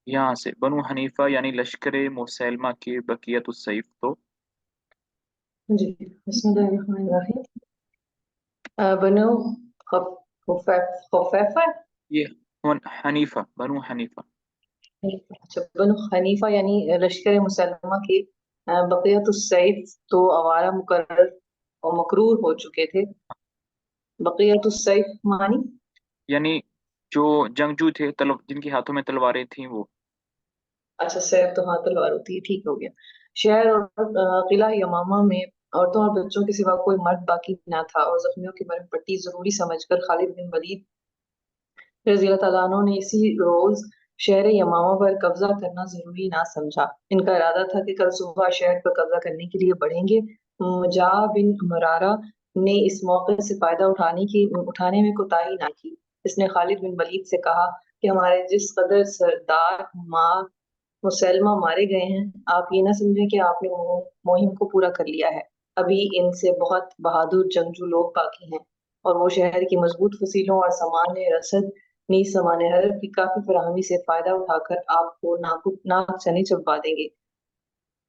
यहाँ से बनु हनीफा यानी लश्कर मुसैलमा के बकियत सैफ तो जी बिस्मिल्लाहिर्रहमानिर्रहीम। बनो खुफैफा। ये हनीफा, बनु हनीफा। अच्छा, बनो हनीफा यानी लश्कर मुसलमा के बकियत सैफ तो आवारा मुकर्रर और मकरूर हो चुके थे। बकियत सैफ मानी यानी जो जंगजू थे, जिनके हाथों में तलवारें थीं वो। अच्छा, सैफ तो हाथ तलवार होती है, ठीक हो गया। शहर और किला यमामा में औरतों और बच्चों के सिवा कोई मर्द बाकी ना था और जख्मियों की मरहम पट्टी जरूरी समझकर खालिद बिन वलीद रजी अल्लाह तआला अन्हु ने इसी रोज शहर यमामा पर कब्जा करना जरूरी ना समझा। इनका इरादा था कि कल सुबह शहर पर कब्जा करने के लिए बढ़ेंगे। मुजा बिन मरारा ने इस मौके से फायदा उठाने में कोताही ना की। इसने खालिद बिन वलीद से कहा कि हमारे जिस कदर सरदार मुसलमा मारे गए हैं, आप ये ना समझें कि आपने मुहिम को पूरा कर लिया है। अभी इनसे बहुत बहादुर जंगजू लोग बाकी हैं और वो शहर की मजबूत फसीलों और सामान रसद नीज सामान हरब की काफी फराहमी से फायदा उठाकर आपको नाक चने चबा देंगे।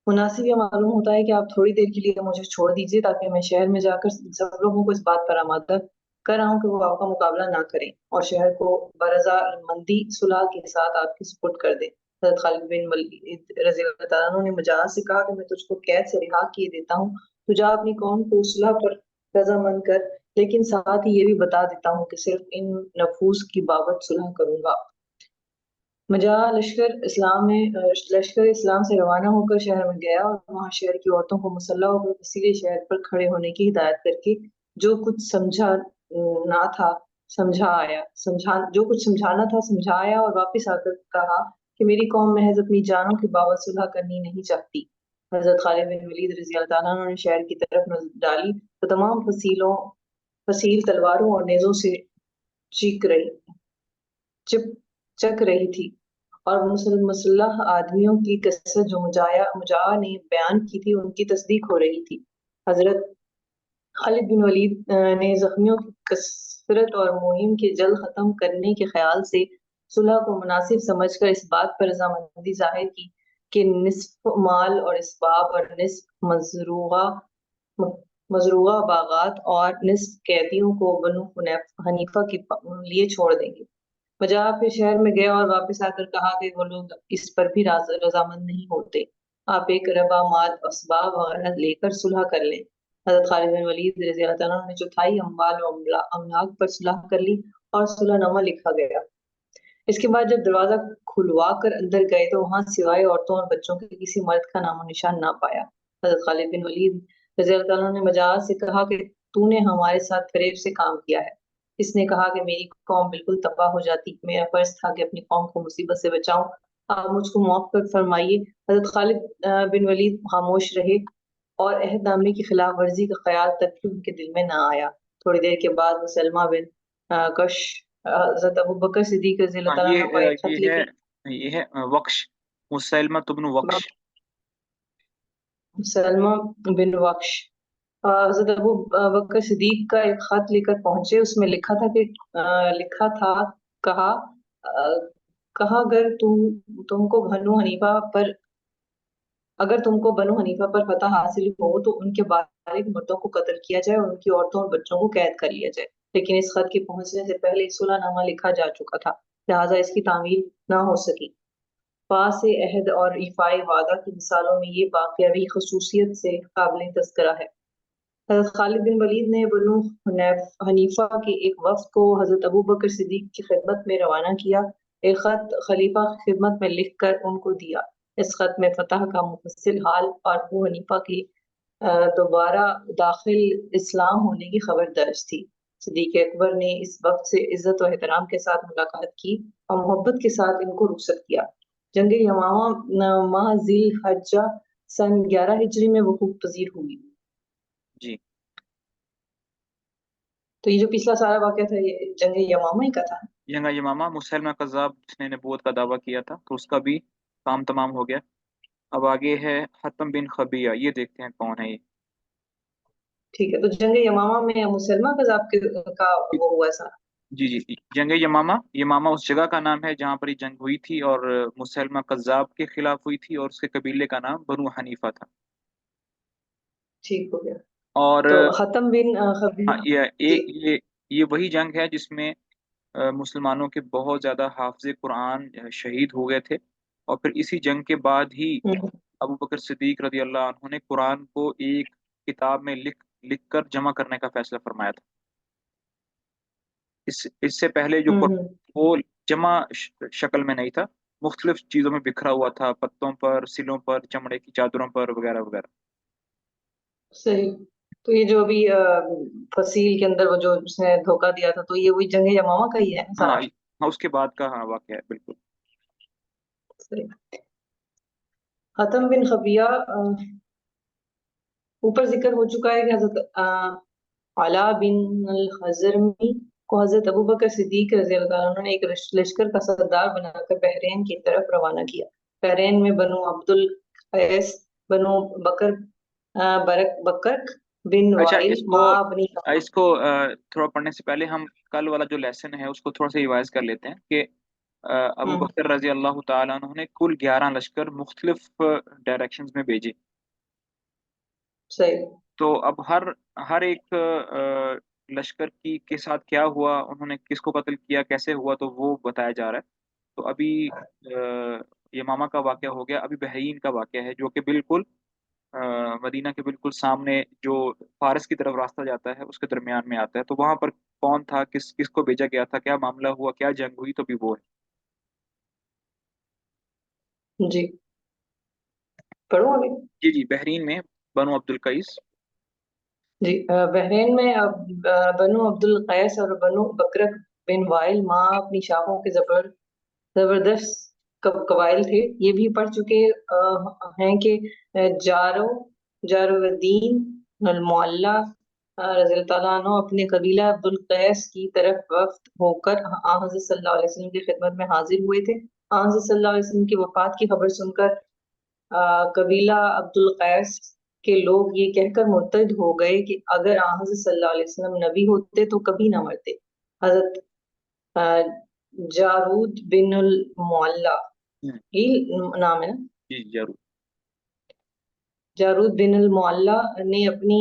मुनासिब ये मालूम होता है कि आप थोड़ी देर के लिए मुझे छोड़ दीजिए ताकि मैं शहर में जाकर सब लोगों को इस बात पर आमादा कर रहा हूँ कि वो आपका मुकाबला ना करें और शहर को बरजा मंदी सुलह के साथ आपकी सुपुर्द कर दें। हज़रत खालिद बिन वलीद रज़ी अल्लाह तआला अन्हु ने मुजाहिद से कहा कि मैं तुझको कैद से रिहा किए देता हूँ, तू जा अपनी कौम को सुलह पर रजामंद कर, लेकिन साथ ही ये भी बता देता हूँ कि सिर्फ इन नफूस की बाबत सुलह करूंगा। मजा लश्कर इस्लाम से रवाना होकर शहर में गया और वहां शहर की औरतों को मुसल्ला होकर किसी शहर पर खड़े होने की हिदायत करके जो कुछ समझा ना था समझाना था समझा आया और वापस आकर कहा कि मेरी कौम महज अपनी जानों की बाबत सुलह करनी नहीं चाहती। हजरत खालिद बिन वलीद रजी अल्लाह तआला अन्हु ने शहर की तरफ नजर डाली तो तमाम फसील तलवारों और नेजों से चीख रही चिप चक रही थी और मुसल्लह आदमियों की कसरत जो मुजा ने बयान की थी उनकी तस्दीक हो रही थी। हजरत खालिद बिन वलीद ने जख्मियों की कसरत और मुहिम के जल्द खत्म करने के ख्याल से सुलह को मुनासिब समझकर इस बात पर रजामंदी जाहिर की कि निस्फ माल और इसबाब और निस्फ मजरूआ बागात और निस्फ कैदियों को बनु हनीफा के लिए छोड़ देंगे। पंजाब के शहर में गए और वापस आकर कहा कि वो लोग इस पर भी रजामंद नहीं होते। आप एक रबा माल असबाब वगैरह लेकर सुलह कर लें। हजरत खालिद बिन वलीद रज़ी अल्लाह तआला ने चौथाई अम्वाल और अमलाक पर सुलह कर ली और सुलहनामा लिखा गया। इसके बाद जब दरवाजा खुलवा कर अंदर गए तो वहां सिवाय औरतों और बच्चों के किसी मर्द का नामो निशान ना पाया। हजरत खालिद बिन वलीद रज़ी अल्लाह तआला ने मजाज से कहा कि तूने हमारे साथ फरेब से काम किया है। इसने कहा कि मेरी कौम बिल्कुल तबाह हो जाती, मेरा फर्ज था कि अपनी कौम को मुसीबत से बचाऊं, आप मुझको माफ कर फरमाइए। हजरत खालिद बिन वलीद खामोश रहे और अहदनामे की खिलाफ वर्जी का ख्याल तक भी उनके दिल में ना आया। थोड़ी देर के बाद मुसलमा बिन कश हजरत अबू बकर सिद्दीक रज़ी हाँ, अल्लाह तआला को एक खत लेकर ये है वक्श, मुसैलमा तुब्न वक्श। सलमा बिन वक्श हजरत अबू बकर सिद्दीक का एक खत लेकर पहुंचे। उसमें लिखा था कि लिखा था कहा अ, कहा अगर तुमको बनु हनीफा पर फतह हासिल हो तो उनके बालिग मर्दों को कत्ल किया जाए और उनकी औरतों और बच्चों को कैद कर लिया जाए। लेकिन इस खत के पहुंचने से पहले सुलहनामा लिखा जा चुका था, लिहाजा इसकी तामील ना हो सकी। पास अहद और इफ़ाए वादा की मिसालों में ये वाक़या भी खसूसियत से काबिल तज़किरा है। हज़रत खालिद बिन वलीद ने बनु हनीफा के एक वफ्द को हज़रत अबू बकर सिद्दीक की खिदमत में रवाना किया। एक खत खलीफा की खिदमत में लिखकर उनको दिया। इस खत में फतह का मुफस्सिल हाल और अबू हनीफा की दोबारा दाखिल इस्लाम होने की खबर दर्ज थी। सिद्दीक अकबर ने इस वक्त से इज्जत और एहतराम के साथ मुलाकात की और मोहब्बत के साथ इनको रुखसत किया। जंग यमामा माह जिल हज्जा सन 11 हिजरी में वकूअ पजीर हुई। जी। तो ये जो पिछला सारा वाक़या था ये जंग यमामा ही का था। जंग यमामा, मुसैलमा कज़्ज़ाब जिसने नबूवत का दावा किया था, तो उसका भी काम तमाम हो गया। अब आगे है हतम बिन खबिया, ये देखते हैं कौन है ये। ठीक है, तो जंग यमामा में मुसलमा कज़ाब का वो हुआ सारा। जी जी, जंग यमामा, यमामा उस जगह का नाम है जहाँ पर ये जंग हुई थी, और मुसलमा कज्जाब के खिलाफ हुई थी, और उसके कबीले का नाम बनु हनीफा था। ठीक हो गया। और तो हतम बिन हाँ, खबीब। ये जी। ये वही जंग है जिसमें मुसलमानों के बहुत ज्यादा हाफिज कुरान शहीद हो गए थे। और फिर इसी जंग के बाद ही हम्म अबू बकर सिद्दीक रजी अल्लाह अन्हु ने कुरान को एक किताब में लिख लिख कर जमा करने का फैसला फरमाया था। इससे पहले जो कुरान हम्म। वो जमा शक्ल में नहीं था, मुख्तलिफ चीजों में बिखरा हुआ था, पत्तों पर, सिलों पर, चमड़े की चादरों पर, वगैरह वगैरह। सही। तो ये जो अभी फसील के अंदर वो जो उसने धोखा दिया था, तो ये वही जंग यमामा का ही है ना हाँ सारा? हाँ, उसके बाद का हाँ वाक़या है बिल्कुल। सही। हतम बिन खबिया, ऊपर जिक्र हो चुका है कि हजरत अला बिन अल हजरमी को हजरत अबू बकर सिद्दीक रज़ी अल्लाह अन्हु ने एक लश्कर का सरदार बनाकर बहरीन की तरफ रवाना किया। बहरीन में बनु अब्दुल कैस, बनु बकर, बरक बकर बिन अच्छा, वाइल इसको माँ अपनी। इसको थोड़ा पढ़ने से पहले हम कल वाला जो लेसन है उसको थोड़ा सा रिवाइज कर लेते हैं कि अबू हम्म। बकर रजी अल्लाह ताला अन्हु ने कुल 11 लश्कर मुख्तलिफ डायरेक्शंस में भेजे। सही। तो अब हर हर एक लश्कर की के साथ क्या हुआ, उन्होंने किसको कत्ल किया, कैसे हुआ, तो वो बताया जा रहा है। तो अभी यमामा का वाकया हो गया, अभी बहरीन का वाकया है जो कि बिल्कुल अ, मदीना के बिल्कुल सामने जो फारस की तरफ रास्ता जाता है उसके दरमियान में आता है। तो वहां पर कौन था, किसको भेजा गया था, क्या मामला हुआ, क्या जंग हुई, तो भी वो है। जी। पढ़ो आगे। जी जी, बहरीन में बनु अब्दुल कईस। जी। बहरीन में अब बनु अब्दुल कैस और बनु बकरक बिन वाइल माँ अपनी शाखों के जबरदस्त कबाइल थे। ये भी पढ़ चुके हैं कि जारो जारुद्दीन अल मुअल्ला रज़ी अल्लाह तआला अन्हु अपने कबीला अब्दुल कैस की तरफ वफ्द होकर हज़रत सल्लल्लाहु अलैहि वसल्लम की खिदमत में हाजिर हुए थे। हज़रत सल्लल्लाहु अलैहि वसल्लम की वफात की खबर सुनकर कबीला अब्दुल कैस के लोग ये कहकर मुर्तद हो गए कि अगर हज़रत सल्लल्लाहु अलैहि वसल्लम नबी होते तो कभी ना मरते। हज़रत अ, जारूद बिन उल मुअल्ला, हम्म, ये नाम है ना? जी जरूर। जारूद बिन अल मुअल्ला ने अपनी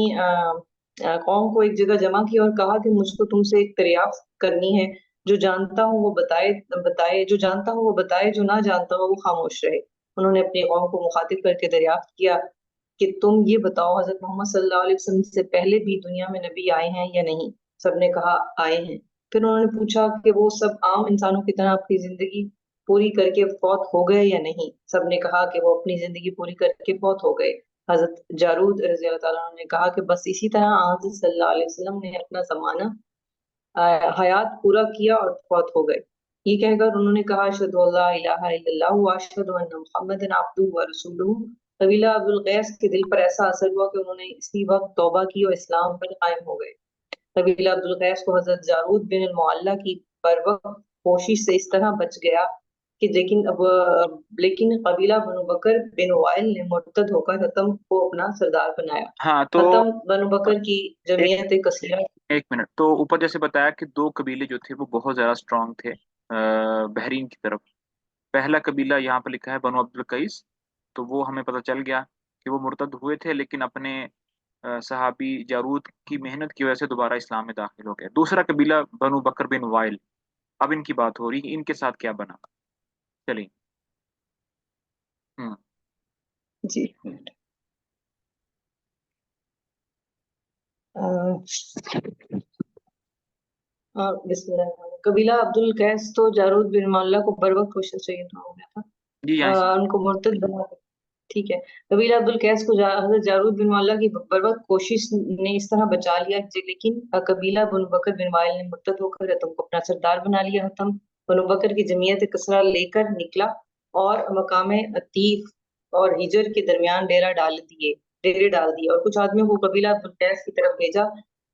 कौम को एक जगह जमा किया और कहा कि मुझको तुमसे एक दरियाफ्त करनी है। जो जानता हूँ वो बताए बताए जो जानता हूँ वो बताए, जो ना जानता हो वो खामोश रहे। उन्होंने अपनी कौम को मुखातिब करके दरियाफ्त किया कि तुम ये बताओ, हजरत मोहम्मद सल्लल्लाहु अलैहि वसल्लम से पहले भी दुनिया में नबी आए हैं या नहीं? सबने कहा आए हैं। फिर उन्होंने पूछा कि वो सब आम इंसानों की तरह अपनी जिंदगी पूरी करके फौत हो गए या नहीं? सबने कहा कि वो अपनी जिंदगी पूरी करके फौत हो गए। हजरत जारूद रज़ी अल्लाह ताला अन्हु ने कहा कि बस इसी तरह हज़रत सल्लल्लाहु अलैहि वसल्लम ने अपना जमाना हयात पूरा किया और फौत हो गए। ये कहकर उन्होंने कहा अशहदु अल्ला इलाहा इल्लल्लाह व अशहदु अन्ना मुहम्मदन अब्दुहु व रसूलुहु। कबीला अब्दुल कैस के दिल पर ऐसा असर हुआ कि उन्होंने इसी वक्त तौबा की और इस्लाम पर कायम हो गए। कबीला अब्दुल कैस को हजरत जारूद बिन मुअल्ला की बरवक्त कोशिश से इस तरह बच गया कि लेकिन कबीला बनु बकर बिन वाइल ने मुर्तद होकर हतम को अपना सरदार बनाया। हाँ तो हतम बनु बकर की एक जमीयत कसीरा। एक मिनट, तो ऊपर जैसे बताया कि दो कबीले जो थे वो बहुत ज्यादा स्ट्रांग थे बहरीन की तरफ। पहला कबीला यहाँ पर लिखा है बनु अब्दुल कईस, तो वो हमें पता चल गया कि वो मुर्तद हुए थे, लेकिन अपने सहाबी जारूद की मेहनत की वजह से दोबारा इस्लाम में दाखिल हो गए। दूसरा कबीला बनु बकर बिन वाइल, अब इनकी बात हो रही है, इनके साथ क्या बना। चलिए। हम्म। जी। बिस्मिल्लाह। कबीला अब्दुल कैस तो जारूद बिन मुअल्ला को बरवक्त कोशिश चाहिए था, हो गया था। जी यहाँ से। उनको मुर्तद बना। ठीक है। कबीला अब्दुल कैस को हजरत जारूद बिन मुअल्ला की बर्बाद कोशिश ने इस तरह बचा लिया लेकिन कबीला बनु बकर बिन वाइल ने मुर्तद होकर हतम को अपना सरदार बना लिया। हतम बनु बकर की जमीयत कसरा लेकर निकला और मकाम अतीफ और हिजर के दरमियान डेरे डाल दिए और कुछ आदमियों को कबीला अब्दुल कैस की तरफ भेजा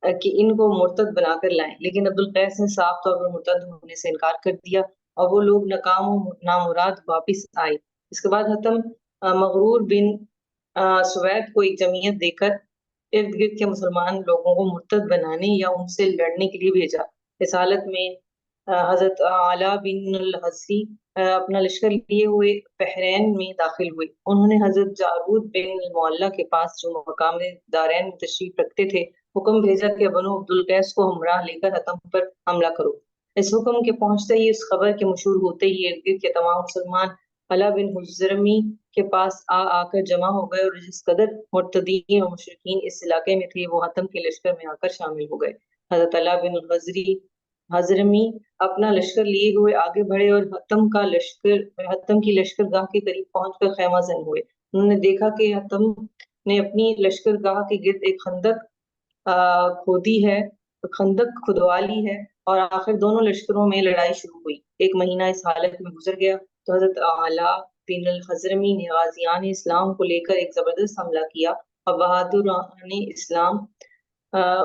कि इनको मुर्तद बनाकर लाएं। लेकिन अब्दुल कैस ने साफ तौर पर मुर्तद होने से इनकार कर दिया और वो लोग नाकाम और नामुराद वापिस आए। इसके बाद हतम मगरूर बिन सुवैद को एक जमीयत देकर इर्द गिर्द के मुसलमान लोगों को मुर्तद बनाने या उनसे लड़ने के लिए भेजा। इस हालत में حضرت اعلیٰ بن الحزری اپنا لشکر لیے ہوئے بحرین میں داخل ہوئے. انہوں نے حضرت جارود بن المعلیٰ کے پاس جو مقام دارین میں تشریف رکھتے تھے حکم بھیجا کہ بنو عبد القیس کو ہمراہ لے کر حتم پر حملہ کرو. اس حکم کے پہنچتے ہی، اس خبر کے مشہور ہوتے ہی ارد گرد کے تمام مسلمان اعلیٰ بن حضرمی کے پاس آ کر جمع ہو گئے، اور جس قدر مرتدین اور مشرکین اس علاقے میں تھے وہ حتم کے لشکر میں آ کر شامل ہو گئے. حضرت اعلیٰ بن حضرمی اپنا لشکر لیے ہوئے آگے بڑھے اور حتم کی لشکر گاہ کے قریب پہنچ کر خیمہ زن ہوئے. انہوں نے دیکھا کہ حتم نے اپنی لشکر گاہ کے گرد ایک خندق کھودی ہے، خندق کھدوا لی ہے، اور آخر دونوں لشکروں میں لڑائی شروع ہوئی. ایک مہینہ اس حالت میں گزر گیا تو حضرت اعلیٰ بن الحضرمی نے غازیان اسلام کو لے کر ایک زبردست حملہ کیا، اور بہادران اسلام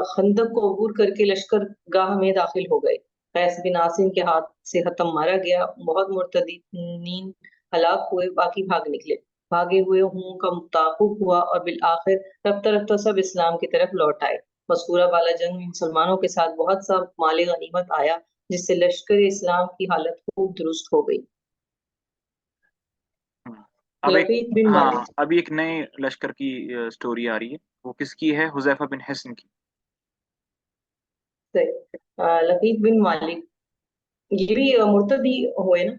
خندق کو عبور کر کے لشکر گاہ میں داخل ہو گئے. قیس بن عاصم کے ہاتھ سے حتم مارا گیا، بہت مرتدین ہلاک ہوئے، باقی بھاگ نکلے. بھاگے ہوئے ہوں کا تعاقب ہوا اور بالآخر رفتہ رفتہ سب اسلام کی طرف لوٹ آئے. مذکورہ بالا جنگ میں مسلمانوں کے ساتھ بہت سا مال غنیمت آیا، جس سے لشکر اسلام کی حالت خوب درست ہو گئی. اب ایک لقیط بن ہاں مالک. ابھی ایک نئے لشکر کی سٹوری آ رہی ہے. وہ کس کی ہے؟ حذیفہ بن حسن کی. لقیط بن مالک یہ بھی مرتدی ہوئے نا؟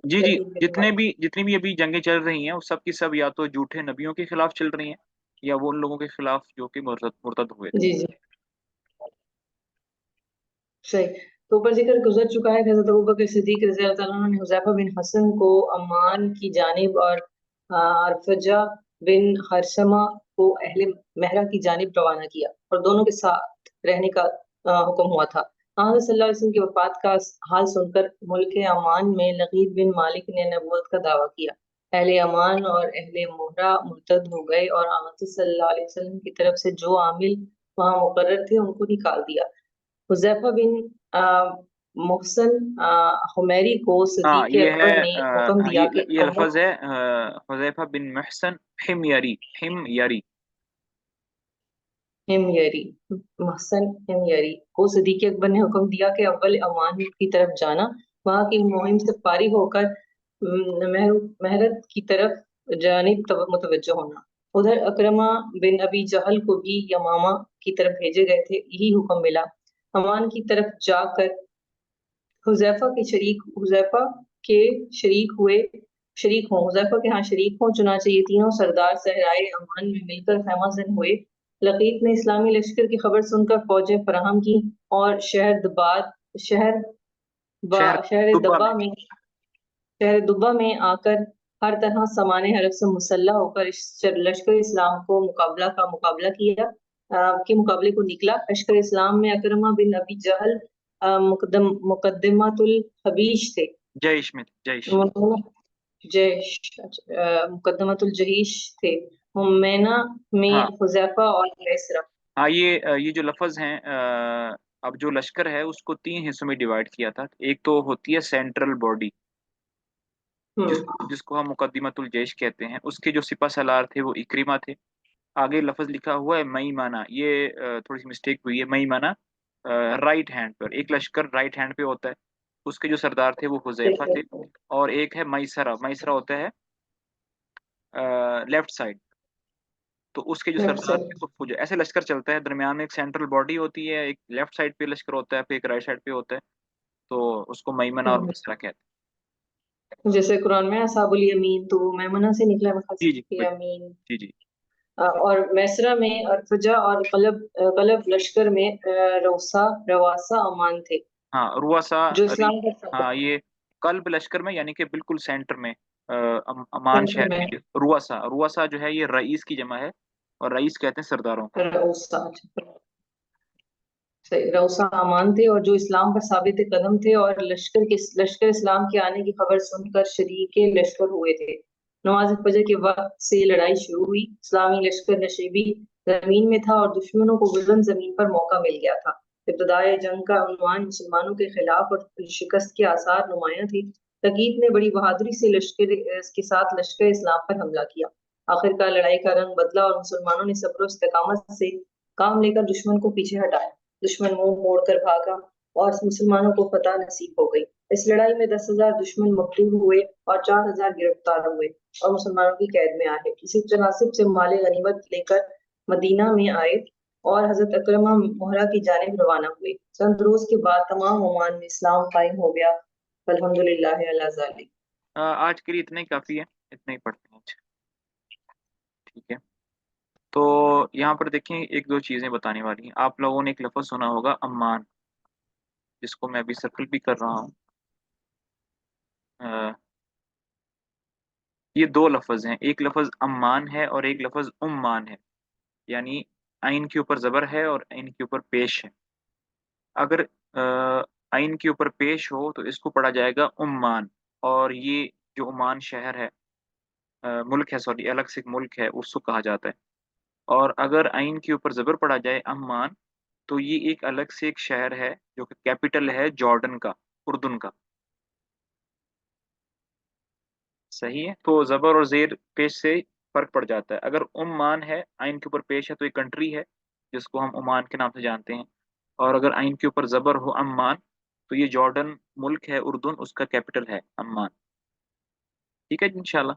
جی جی. لقیط بن مالک. جتنی بھی ابھی جنگیں چل رہی ہیں وہ سب کی سب یا تو جھوٹے نبیوں کے خلاف چل رہی ہیں یا وہ ان لوگوں کے خلاف جو کہ مرتد ہوئے تھے. جی جی صحیح. تو اوپر ذکر گزر چکا ہے کہ حضرت ابوبکر صدیق رضی اللہ تعالیٰ عنہ نے حذیفہ بن حسن کو عمان کی جانب اور ارفجہ بن خرسمہ کو اہل مہرہ کی جانب روانہ کیا، اور دونوں کے ساتھ رہنے کا حکم ہوا تھا. حضرت صلی اللہ علیہ وسلم کی وفات کا حال سن کر ملک عمان میں لقیط بن مالک نے نبوت کا دعویٰ کیا. اہل عمان اور اہل مہرہ مرتد ہو گئے، اور حضرت صلی اللہ علیہ وسلم کی طرف سے جو عامل وہاں مقرر تھے ان کو نکال دیا. حذیفہ بن محسن حمیری کو ہاں صدیق یہ ہے اکبر نے حکم دیا کہ یہ ابو لفظ ہے حذیفہ بن محسن حمیری. حمیری. ہمیری محسن ہمیری کو صدیق اکبر نے حکم دیا کہ اول امان کی طرف جانا، وہاں کی مہم سے فارغ ہو کر مہرت کی طرف جانب متوجہ ہونا. ادھر اکرمہ بن ابی جہل کو بھی یمامہ کی طرف بھیجے گئے تھے. یہی حکم ملا. امان کی طرف جا کر حذیفہ کے شریک ہوں. چنانچہ یہ تینوں سردار صحرائے امان میں مل کر خیمہ زن ہوئے. لقیط نے اسلامی لشکر کی خبر سن کر فوجیں فراہم کی اور شہر شہر طبہ میں. دبا میں آ کر ہر طرح سامان حرب سے مسلح ہو کر لشکر اسلام کو مقابلہ کیا کے مقابلے کو نکلا. لشکر اسلام میں اکرمہ بن ابی جہل مقدمۃ الحبیش تھے. جیش میں جیش. مقدمۃ الجیش تھے. ہمینا میں ہاں حذیفہ اور میسرہ. ہاں یہ جو لفظ ہیں اب جو لشکر ہے اس کو 3 حصوں میں ڈیوائڈ کیا تھا. ایک تو ہوتی ہے سینٹرل باڈی جس کو ہم مقدمۃ الجیش کہتے ہیں. اس کے جو سپہ سالار تھے وہ اکریمہ تھے. آگے لفظ لکھا ہوا ہے مئی مانا. یہ تھوڑی سی مسٹیک ہوئی ہے. مئی مانا رائٹ ہینڈ پر ایک لشکر رائٹ ہینڈ پہ ہوتا ہے. اس کے جو سردار تھے وہ حذیفہ تھے. اور ایک ہے میسرہ. میسرہ ہوتا ہے لیفٹ سائڈ. تو اس کے جو سردار تھے وہ فوج. ایسے لشکر چلتا ہے. درمیان میں ایک سینٹرل باڈی ہوتی ہے. ایک لیفٹ سائڈ پہ لشکر ہوتا ہے پھر ایک رائٹ سائڈ پہ ہوتا ہے. تو اس کو میمنہ اور میسرہ کہتے جیسے قرآن میں اصحاب الیمین تو وہ میمنہ سے نکلا ہیں. جی جی یمین. جی جی. اور میسرہ میں ارفجہ اور قلب لشکر میں رواسا امان تھے ہاں رواسا. جو اسلام کا ہاں یہ قلب لشکر میں یعنی کہ بالکل سینٹر میں امان سینٹر شہر میں میں رواسا. رواسا جو ہے یہ رئیس کی جمع ہے اور رئیس کہتے ہیں سرداروں کو. روسا امان تھے، اور جو اسلام پر ثابت قدم تھے اور لشکر اسلام کے آنے کی خبر سن کر شریک لشکر ہوئے تھے. نماز فجر کے وقت سے لڑائی شروع ہوئی. اسلامی لشکر نشیبی زمین میں تھا اور دشمنوں کو بلند زمین پر موقع مل گیا تھا. ابتدائے جنگ کا عنوان مسلمانوں کے خلاف اور شکست کے آثار نمایاں تھی. لقیط نے بڑی بہادری سے لشکر اسلام پر حملہ کیا. آخر کار لڑائی کا رنگ بدلا اور مسلمانوں نے صبر و استقامت سے کام لے کر دشمن کو پیچھے ہٹایا. دشمن منہ موڑ کر بھاگا اور मुसलमानों को फतह नसीब हो गई। इस लड़ाई में 10,000 दुश्मन मकतूल हुए और 4,000 गिरफ्तार हुए और मुसलमानों की कैद में आए। इसी तनासिब से माल गनीमत लेकर मदीना में आए और हजरत अकरमा मोहरा की जानिब रवाना हुए। चंद रोज के बाद तमाम ओमान में इस्लाम कायम हो गया। अल्हम्दुलिल्लाह अला ज़ालिक। आज के लिए इतना ही काफ़ी है, इतना ही पढ़ते हैं आज। ठीक है। तो यहाँ पर देखें, एक दो चीज़ें बताने वाली हैं। आप लोगों ने एक लफ्ज़ सुना होगा अम्मान, जिसको मैं अभी सर्कल भी कर रहा हूँ। अ, ये दो लफ्ज़ हैं, एक लफ्ज़ अम्मान है और एक लफ्ज़ उम्मान है। यानी आइन के ऊपर ज़बर है और आइन के ऊपर पेश है। अगर आइन के ऊपर पेश हो तो इसको पढ़ा जाएगा उम्मान। और ये जो ओमान शहर है, मुल्क है, सॉरी, अलग से एक मुल्क है, उसको कहा जाता है। और अगर आइन के ऊपर ज़बर पढ़ा जाए अम्मान, तो ये एक अलग से एक शहर है जो कि कैपिटल है जॉर्डन का, उर्दून का। सही है। तो ज़बर और ज़ेर पेश से फर्क पड़ जाता है। अगर उम्मान है, आइन के ऊपर पेश है, तो एक कंट्री है जिसको हम ओमान के नाम से जानते हैं। और अगर आइन के ऊपर ज़बर हो अम्मान, तो ये जॉर्डन मुल्क है, उर्दून, उसका कैपिटल है अम्मान। ठीक है जी, इंशाल्लाह।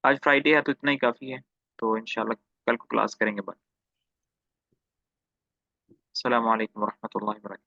आज फ्राइडे है तो इतना ही काफ़ी है। तो इंशाल्लाह कल को क्लास करेंगे बात। अस्सलाम वालेकुम रहमतुल्लाहि व बरकातहू।